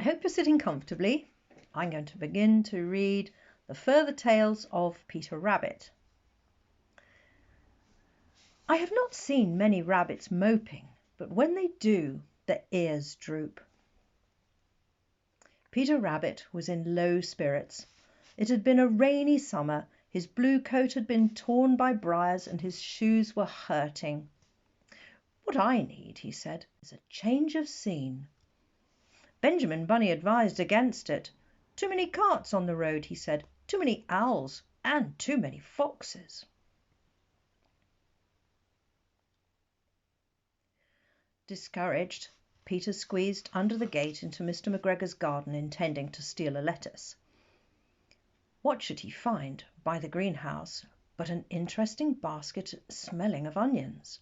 I hope you're sitting comfortably. I'm going to begin to read the further tales of Peter Rabbit. I have not seen many rabbits moping, but when they do, their ears droop. Peter Rabbit was in low spirits. It had been a rainy summer, his blue coat had been torn by briars, and his shoes were hurting. "What I need," he said, "is a change of scene." Benjamin Bunny advised against it. "Too many carts on the road," he said, "too many owls, and too many foxes." Discouraged, Peter squeezed under the gate into Mr. McGregor's garden, intending to steal a lettuce. What should he find by the greenhouse but an interesting basket smelling of onions?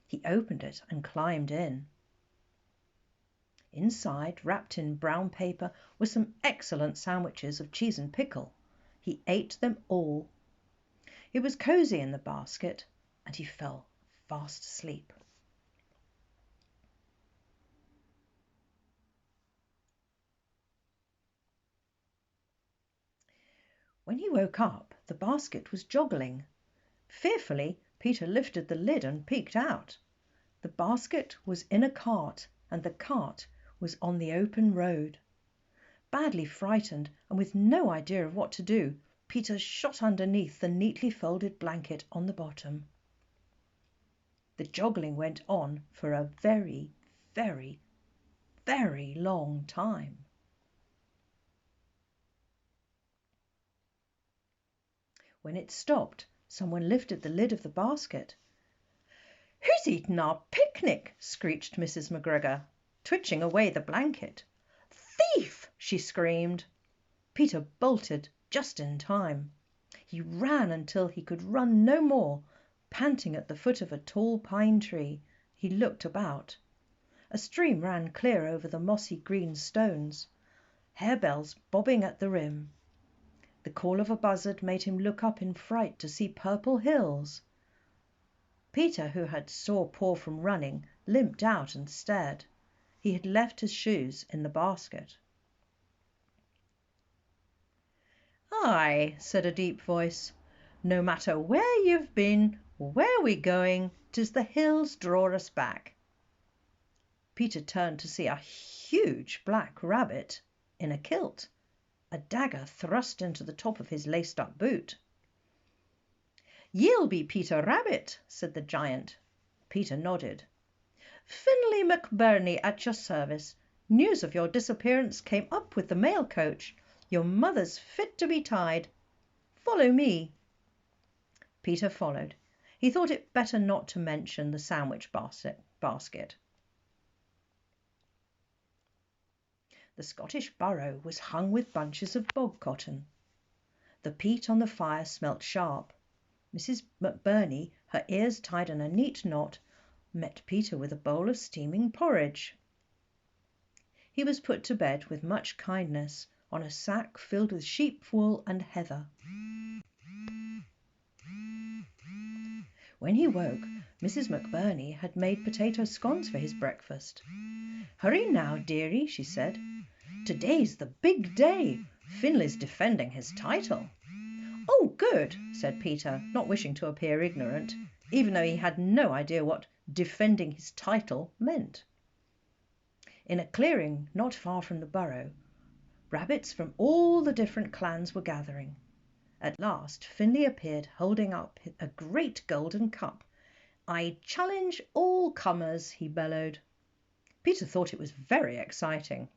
He opened it and climbed in. Inside, wrapped in brown paper, were some excellent sandwiches of cheese and pickle. He ate them all. It was cosy in the basket, and he fell fast asleep. When he woke up, the basket was joggling. Fearfully, Peter lifted the lid and peeked out. The basket was in a cart, and the cart was on the open road. Badly frightened and with no idea of what to do, Peter shot underneath the neatly folded blanket on the bottom. The joggling went on for a very, very, very long time. When it stopped, someone lifted the lid of the basket. "Who's eaten our picnic?" screeched Mrs. McGregor, twitching away the blanket. "Thief!" she screamed. Peter bolted just in time. He ran until he could run no more. Panting at the foot of a tall pine tree, he looked about. A stream ran clear over the mossy green stones, harebells bobbing at the rim. The call of a buzzard made him look up in fright to see purple hills. Peter, who had sore paw from running, limped out and stared. He had left his shoes in the basket. "Aye," said a deep voice, "no matter where you've been or where we're going, 'tis the hills draw us back." Peter turned to see a huge black rabbit in a kilt, a dagger thrust into the top of his laced-up boot. "Ye'll be Peter Rabbit," said the giant. Peter nodded. "Finlay McBurney at your service. News of your disappearance came up with the mail coach. Your mother's fit to be tied. Follow me." Peter followed. He thought it better not to mention the sandwich basket. The Scottish burrow was hung with bunches of bog cotton. The peat on the fire smelt sharp. Mrs. McBurney, her ears tied in a neat knot, met Peter with a bowl of steaming porridge. He was put to bed with much kindness on a sack filled with sheep wool and heather. When he woke, Mrs. McBurney had made potato scones for his breakfast. "Hurry now, dearie," she said. "Today's the big day. Finlay's defending his title." "Oh, good," said Peter, not wishing to appear ignorant, even though he had no idea what defending his title meant. In a clearing not far from the burrow, rabbits from all the different clans were gathering. At last Finlay appeared, holding up a great golden cup. "I challenge all comers," he bellowed. Peter thought it was very exciting.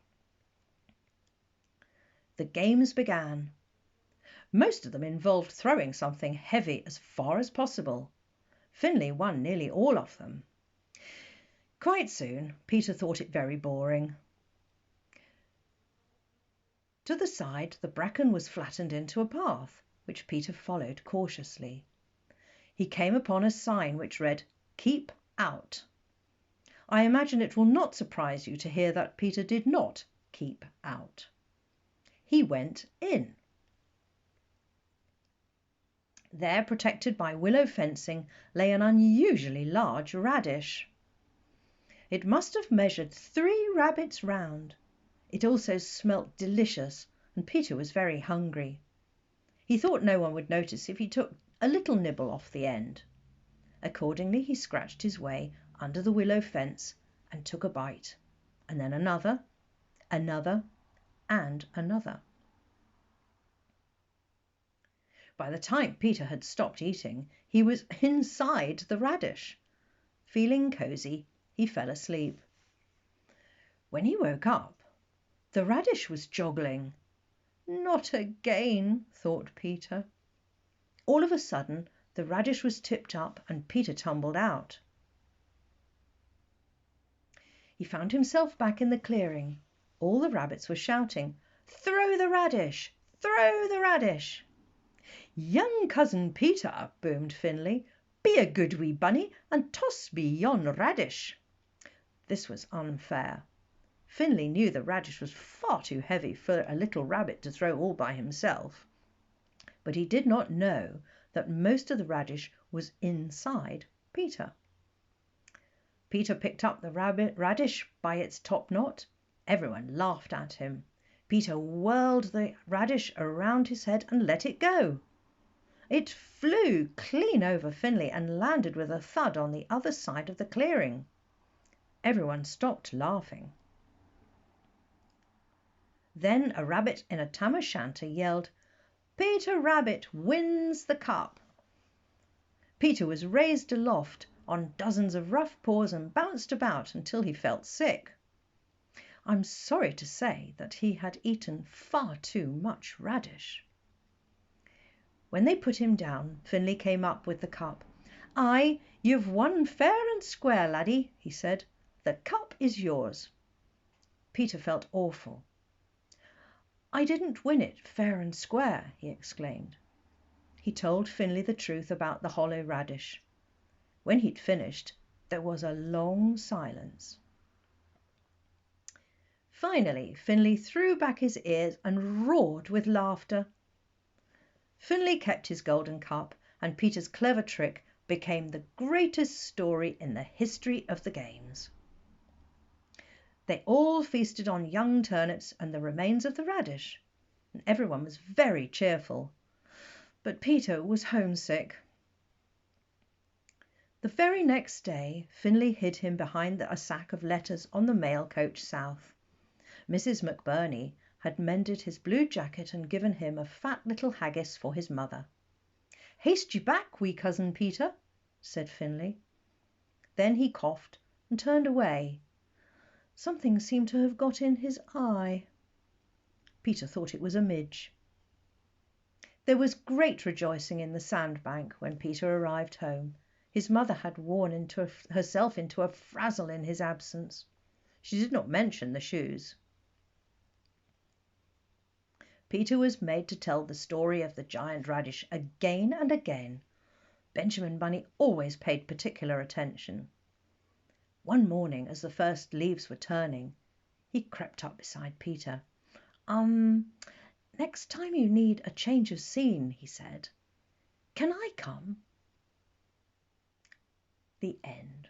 The games began. Most of them involved throwing something heavy as far as possible. Finlay won nearly all of them. Quite soon, Peter thought it very boring. To the side, the bracken was flattened into a path, which Peter followed cautiously. He came upon a sign which read, "Keep out." I imagine it will not surprise you to hear that Peter did not keep out. He went in. There, protected by willow fencing, lay an unusually large radish. It must have measured 3 rabbits round. It also smelt delicious, and Peter was very hungry. He thought no one would notice if he took a little nibble off the end. Accordingly, he scratched his way under the willow fence and took a bite, and then another, another, and another. By the time Peter had stopped eating, he was inside the radish. Feeling cosy, he fell asleep. When he woke up, the radish was joggling. Not again, thought Peter. All of a sudden, the radish was tipped up and Peter tumbled out. He found himself back in the clearing. All the rabbits were shouting, "Throw the radish! Throw the radish!" "Young Cousin Peter," boomed Finlay, "be a good wee bunny and toss me yon radish." This was unfair. Finlay knew the radish was far too heavy for a little rabbit to throw all by himself, but he did not know that most of the radish was inside Peter. Peter picked up the radish by its top knot. Everyone laughed at him. Peter whirled the radish around his head and let it go. It flew clean over Finlay and landed with a thud on the other side of the clearing. Everyone stopped laughing. Then a rabbit in a tam o' shanter yelled, "Peter Rabbit wins the cup." Peter was raised aloft on dozens of rough paws and bounced about until he felt sick. I'm sorry to say that he had eaten far too much radish. When they put him down, Finlay came up with the cup. "Aye, you've won fair and square, laddie," he said. "The cup is yours." Peter felt awful. "I didn't win it fair and square," he exclaimed. He told Finlay the truth about the hollow radish. When he'd finished, there was a long silence. Finally, Finlay threw back his ears and roared with laughter. Finlay kept his golden cup, and Peter's clever trick became the greatest story in the history of the games. They all feasted on young turnips and the remains of the radish, and everyone was very cheerful. But Peter was homesick. The very next day, Finlay hid him behind a sack of letters on the mail coach south. Mrs. McBurney had mended his blue jacket and given him a fat little haggis for his mother. "Haste you back, wee Cousin Peter," said Finlay. Then he coughed and turned away. Something seemed to have got in his eye. Peter thought it was a midge. There was great rejoicing in the sandbank when Peter arrived home. His mother had worn herself into a frazzle in his absence. She did not mention the shoes. Peter was made to tell the story of the giant radish again and again. Benjamin Bunny always paid particular attention. One morning, as the first leaves were turning, he crept up beside Peter. Next time you need a change of scene," he said, "can I come?" The end.